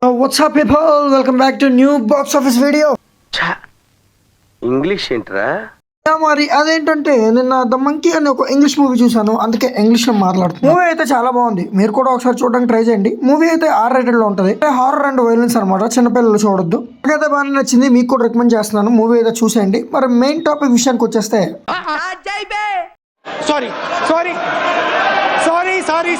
What's up, people? Welcome back to new box office video. English ఏంట్రా? మరి అదేంటంటే నిన్న ద మంకీ అనే ఒక ఇంగ్లీష్ మూవీ చూసాను, అందుకే ఇంగ్లీష్ లో మాట్లాడుతున్నాను. మూవీ అయితే చాలా బాగుంది, మీరు కూడా ఒకసారి చూడడానికి ట్రై చేయండి. మూవీ అయితే R-rated లో ఉంటుంది, హారర్ అండ్ వైలెన్స్ అనమాట. చిన్నపిల్లలు చూడొద్దు. నాకైతే బాగా నచ్చింది, మీకు కూడా రికమెండ్ చేస్తున్నాను. మూవీ అయితే చూసేయండి. మరి మెయిన్ టాపిక్ విషయానికి వచ్చేస్తే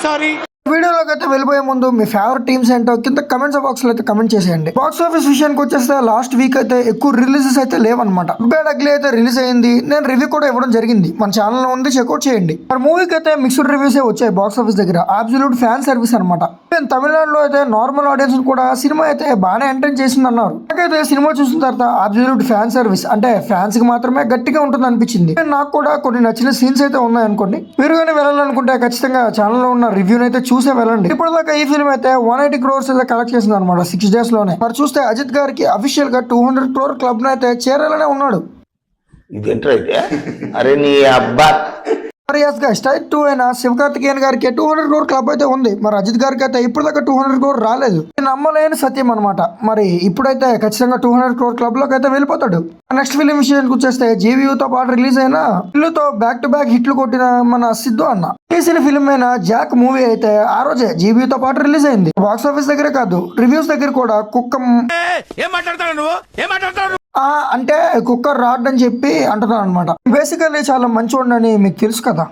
సారీ వీడియోలోకి అయితే వెళ్ళిపోయే ముందు మీ ఫేవరెట్ టీమ్స్ ఏంటో కింద కమెంట్స్ బాక్స్ లో అయితే కమెంట్ చేసేయండి. బాక్స్ ఆఫీస్ విషయానికి వచ్చేస్తే లాస్ట్ వీక్ అయితే ఎక్కువ రిలీజెస్ అయితే లేవన్నమాట. బ్యాడ్ అగ్లీ అయితే రిలీజ్ అయింది, నేను రివ్యూ కూడా ఇవ్వడం జరిగింది, మన ఛానల్ లో ఉంది, చెక్అౌట్ చేయండి. మరి మూవీకి అయితే మిక్స్డ్ రివ్యూస్ వచ్చాయి బాక్స్ ఆఫీస్ దగ్గర. అబ్సల్యూట్ ఫ్యాన్ సర్వీస్ అనమాట. తమిళనాడులో అయితే నార్మల్ ఆడియన్స్ కూడా సినిమా అయితే బాగానే ఎంటర్టైన్ చేసింది అన్నారు. నాకైతే సినిమా చూసిన తర్వాత అబ్సల్యూట్ ఫ్యాన్ సర్వీస్ అంటే ఫ్యాన్స్ కి మాత్రమే గట్టిగా ఉంటుంది అనిపించింది. నాకు కూడా కొన్ని నచ్చిన సీన్స్ అయితే ఉన్నాయి అనుకోండి. మీరు కానీ వెళ్ళాలనుకుంటే ఖచ్చితంగా ఛానల్ లో ఉన్న రివ్యూని అయితే చూసే వెళ్ళండి. ఇప్పుడు దాకా ఈ ఫిల్మ్ అయితే 180 crores అయితే కలెక్ట్ చేసింది అనమాట 6 days లోనే. మరి చూస్తే అజిత్ గారికి అఫీషియల్ గా 200 crore క్లబ్ అయితే చేరాలనే ఉన్నాడు. ఇదేంట్రా అయితే? అరే నీ అబ్బా! స్టైల్ 2 అయినా శివకార్తికేయన్ గారికి 200 crore క్లబ్ అయితే ఉంది. మరి అజిత్ గారికి అయితే ఇప్పుడు దాకా 200 crore రాలేదు. నమ్మలేని సత్యం అనమాట. మరి ఇప్పుడైతే ఖచ్చితంగా 200 crore క్లబ్ లోకి అయితే వెళ్ళిపోతాడు. నెక్స్ట్ ఫిలిం విషయానికి వచ్చేస్తే జీవీయూతో పాటు రిలీజ్ అయిన ఇల్లుతో బ్యాక్ టు బ్యాక్ హిట్లు కొట్టిన మన సిద్ధు అన్న చేసిన ఫిలిం అయిన జాక్ మూవీ అయితే ఆ రోజే జీవీయూతో పాటు రిలీజ్ అయింది. బాక్స్ ఆఫీస్ దగ్గర కాదు, రివ్యూస్ దగ్గర కూడా అంటే కుక్కర్ రాడ్ అని చెప్పి అంటున్నాను అనమాట. బేసికల్లీ చాలా మంచివాడు అని మీకు తెలుసు కదా.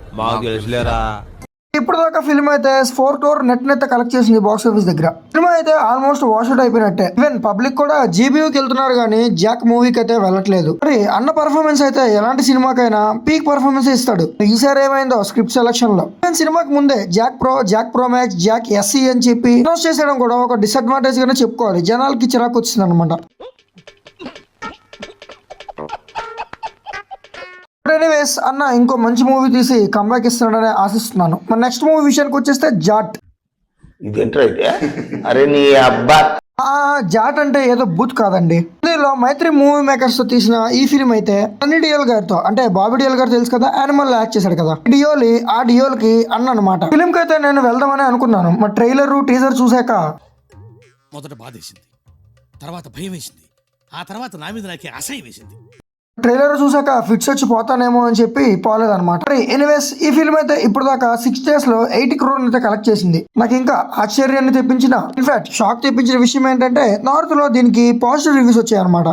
ఇప్పుడు దాకా ఫిల్మ్ అయితే 4 crore నెట్ కలెక్ట్ చేసింది బాక్స్ ఆఫీస్ దగ్గర. సినిమా అయితే ఆల్మోస్ట్ వాష్అవుట్ అయిపోయినట్టే. ఈవెన్ పబ్లిక్ కూడా జీబీయూకి వెళ్తున్నారు కానీ జాక్ మూవీకి అయితే వెళ్ళట్లేదు. మరి అన్న పర్ఫార్మెన్స్ అయితే ఎలాంటి సినిమాకైనా పీక్ పర్ఫార్మెన్స్ ఇస్తాడు. ఈసారి ఏమైందో స్క్రిప్ట్ సెలక్షన్ లో సినిమాకి ముందే Jack pro max, Jack SE అని చెప్పి అనౌన్స్ చేసేయడం కూడా ఒక డిసడ్వాంటేజ్ గానే చెప్పుకోవాలి. జనాలకి చిరాకు వచ్చింది అనమాట. ఎనీవేస్ అన్న ఇంకో మంచి మూవీ తీసి కంబ్యాక్ ఇస్తున్నాడని ఆశిస్తున్నాను. మన నెక్స్ట్ మూవీ విషయానికి వచ్చేస్తే జాట్. ఇదేంట్రా అయితే? అరే నీ అబ్బా! జాట్ అంటే ఏదో బూత్ కాదండి. ఇందులో మైత్రి మూవీ మేకర్స్ తో తీసిన ఈ ఫిలిం అయితే సన్నీ డియోల్ గారితో, అంటే బాబీ డియోల్ గారు తెలుసు కదా, యానిమల్ యాక్ట్ చేశాడు కదా, ఆ డియోల్ కి అన్న అనమాట. ఫిలిం కి అయితే నేను వెళ్దామని అనుకున్నాను. మా ట్రైలర్ టీజర్ చూసాక మొదట బాధేసింది, తర్వాత భయం వేసింది, ఆ తర్వాత నా మీద నాకే అసహ్యం వేసింది. ట్రైలర్ చూసాక ఫిట్స్ వచ్చి పోతానేమో అని చెప్పి పోలేదన్నమాట. ఎనీవేస్ ఈ ఫిల్మ్ అయితే ఇప్పుడు దాకా 6 days లో 80 crore అయితే కలెక్ట్ చేసింది. నాకు ఇంకా ఆశ్చర్యాన్ని తెప్పించిన, ఇన్ఫాక్ట్ షాక్ తెప్పించిన విషయం ఏంటంటే నార్త్ లో దీనికి పాజిటివ్ రివ్యూస్ వచ్చాయి అనమాట.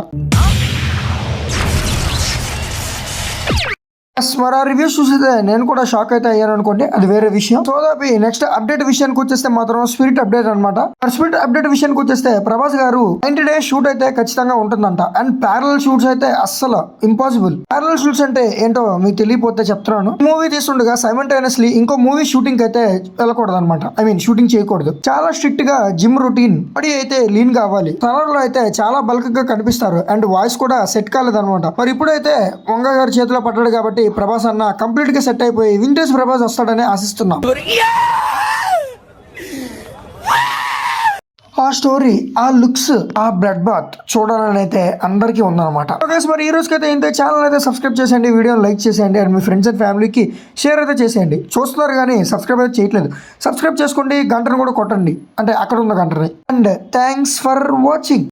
మరి ఆ రివ్యూస్ చూసితే నేను కూడా షాక్ అయితే అయ్యాను అనుకోండి, అది వేరే విషయం. సో దాపి నెక్స్ట్ అప్డేట్ విషయానికి వచ్చేస్తే మాత్రం స్పిరిట్ అప్డేట్ అనమాట. స్పిరిట్ అప్డేట్ విషయానికి వచ్చేస్తే ప్రభాస్ గారు 90 days షూట్ అయితే ఖచ్చితంగా ఉంటుందంట. అండ్ ప్యారల్ షూట్స్ అయితే అస్సలు ఇంపాసిబుల్. ప్యారల్ షూట్స్ అంటే ఏంటో మీకు తెలియపోతే చెప్తున్నాను. మూవీ తీస్తుండగా సైమల్టేనియస్లీ ఇంకో మూవీ షూటింగ్ అయితే వెళ్ళకూడదు అనమాట. షూటింగ్ చేయకూడదు. చాలా స్ట్రిక్ట్ గా జిమ్ రొటీన్, బాడీ అయితే లీన్ కావాలి. కలర్ లో అయితే చాలా బల్క్ గా కనిపిస్తారు అండ్ వాయిస్ కూడా సెట్ కాలేదు అనమాట. మరి ఇప్పుడైతే వంగ గారి చేతిలో పడ్డాడు కాబట్టి ప్రభాస్ అన్న కంప్లీట్ గా సెట్ అయిపోయి వింటేజ్ ప్రభాస్ వస్తాడని ఆశిస్తున్నాం. ఆ స్టోరీ, ఆ లుక్స్, ఆ బ్లడ్ బాత్ చూడాలని అయితే అందరికీ ఉందన్నమాట. మరి ఈ రోజుకైతే ఇంతే. ఛానల్ అయితే సబ్స్క్రైబ్ చేసేయండి, వీడియోని లైక్ చేసేయండి అండ్ మీ ఫ్రెండ్స్ అండ్ ఫ్యామిలీకి షేర్ అయితే చేసేయండి. చూస్తున్నారు కానీ సబ్స్క్రైబ్ అయితే చేయట్లేదు, సబ్స్క్రైబ్ చేసుకోండి, గంటను కూడా కొట్టండి, అంటే అక్కడ ఉన్న గంటని. And thanks for watching.